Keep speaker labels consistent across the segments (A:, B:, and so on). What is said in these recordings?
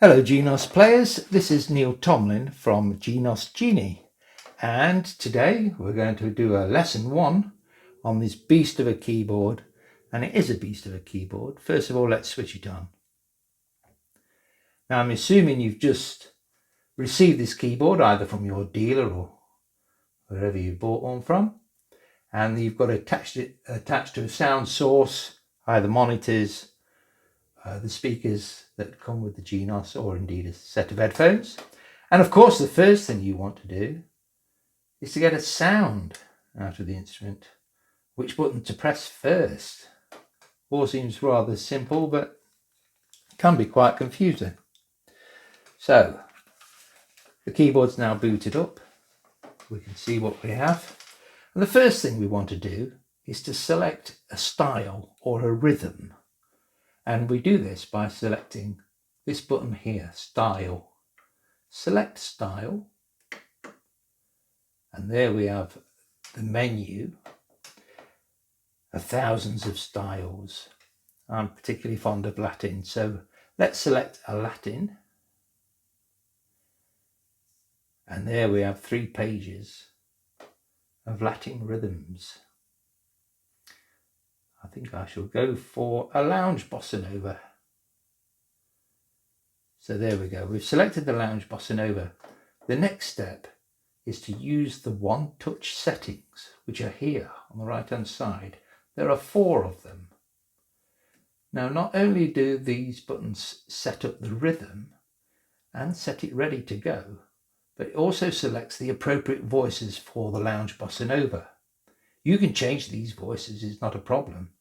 A: Hello Genos players, this is Neil Tomlin from Genos Genie, and today we're going to do a lesson 1 on this beast of a keyboard, and it is a beast of a keyboard. First of all, let's switch it on. Now I'm assuming you've just received this keyboard either from your dealer or wherever you bought one from, and you've got attached to a sound source, either monitors, the speakers that come with the Genos, or indeed a set of headphones. And of course the first thing you want to do is to get a sound out of the instrument. Which button to press first? All seems rather simple, but can be quite confusing. So the keyboard's now booted up. We can see what we have. And the first thing we want to do is to select a style or a rhythm. And we do this by selecting this button here, Style. Select Style. And there we have the menu of thousands of styles. I'm particularly fond of Latin, so let's select a Latin. And there we have 3 pages of Latin rhythms. I think I shall go for a lounge bossa nova. So there we go. We've selected the lounge bossa nova. The next step is to use the one-touch settings, which are here on the right-hand side. There are 4 of them. Now, not only do these buttons set up the rhythm and set it ready to go, but it also selects the appropriate voices for the lounge bossa nova. You can change these voices, it's not a problem.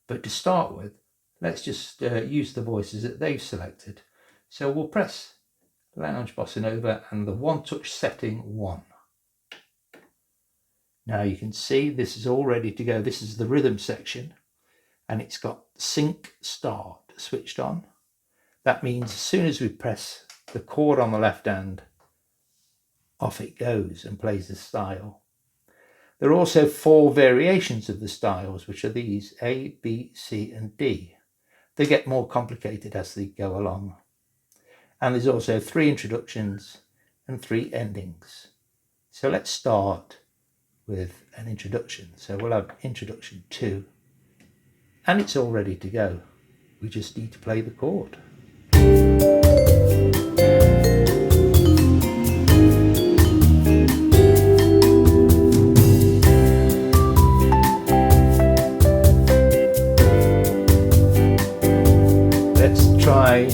A: But to start with, let's just use the voices that they've selected. So we'll press Lounge Bossa Nova and the one-touch setting 1. Now you can see this is all ready to go. This is the rhythm section, and it's got Sync Start switched on. That means as soon as we press the chord on the left hand, off it goes and plays the style. There are also 4 variations of the styles, which are these, A, B, C and D. They get more complicated as they go along. And there's also 3 introductions and 3 endings. So let's start with an introduction. So we'll have introduction 2, and it's all ready to go. We just need to play the chord. Try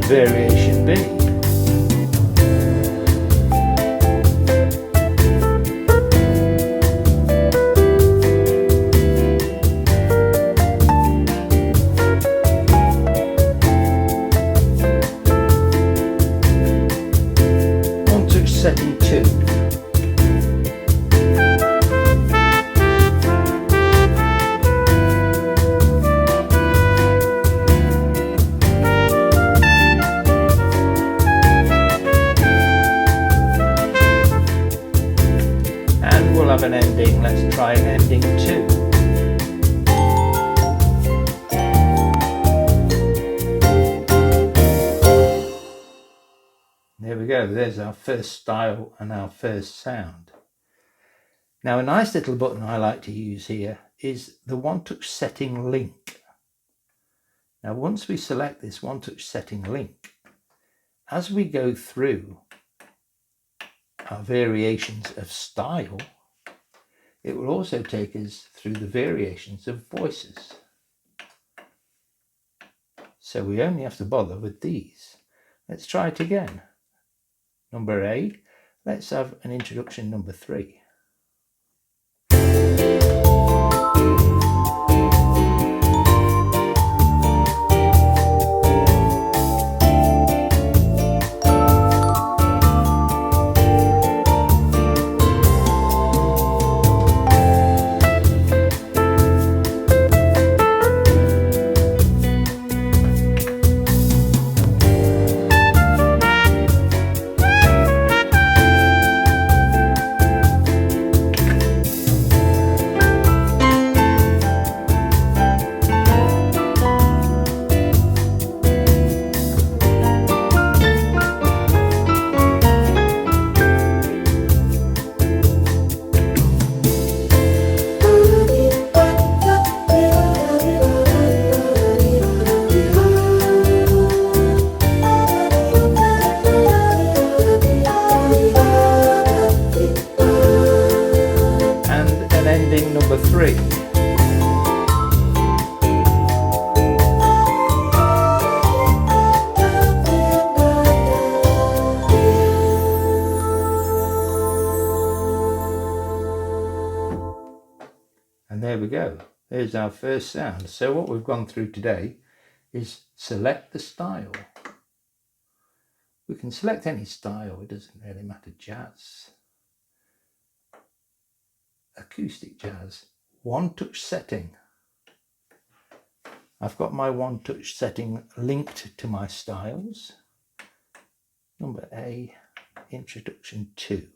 A: variation B. One-touch setting 2. We'll have an ending. Let's try ending 2. There we go. There's our first style and our first sound. Now a nice little button I like to use here is the one-touch setting link. Now once we select this one-touch setting link, as we go through our variations of style, it will also take us through the variations of voices. So we only have to bother with these. Let's try it again. Number A, let's have an introduction number 3. there we go. There's our first sound. So what we've gone through today is select the style. We can select any style, it doesn't really matter. Jazz, acoustic jazz, one touch setting. I've got my one touch setting linked to my styles. Number A, introduction 2.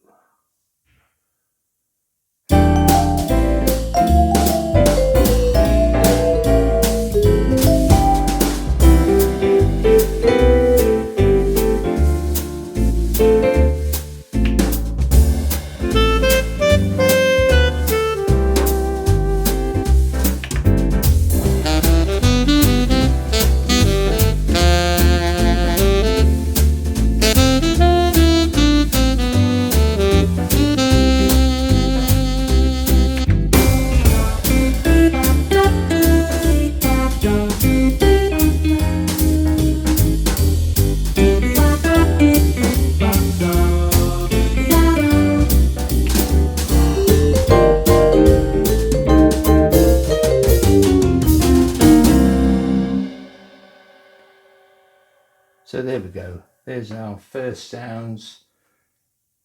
A: So there we go. There's our first sounds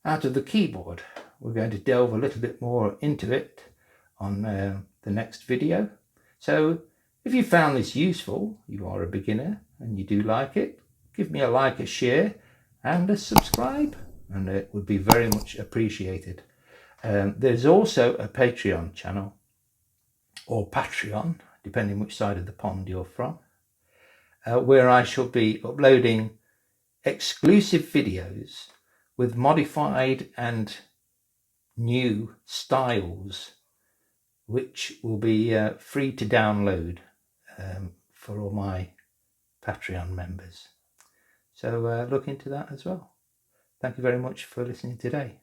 A: out of the keyboard. We're going to delve a little bit more into it on the next video. So if you found this useful, you are a beginner and you do like it, give me a like, a share and a subscribe, and it would be very much appreciated. There's also a Patreon channel, or Patreon, depending which side of the pond you're from, where I shall be uploading exclusive videos with modified and new styles, which will be free to download for all my Patreon members. So look into that as well. Thank you very much for listening today.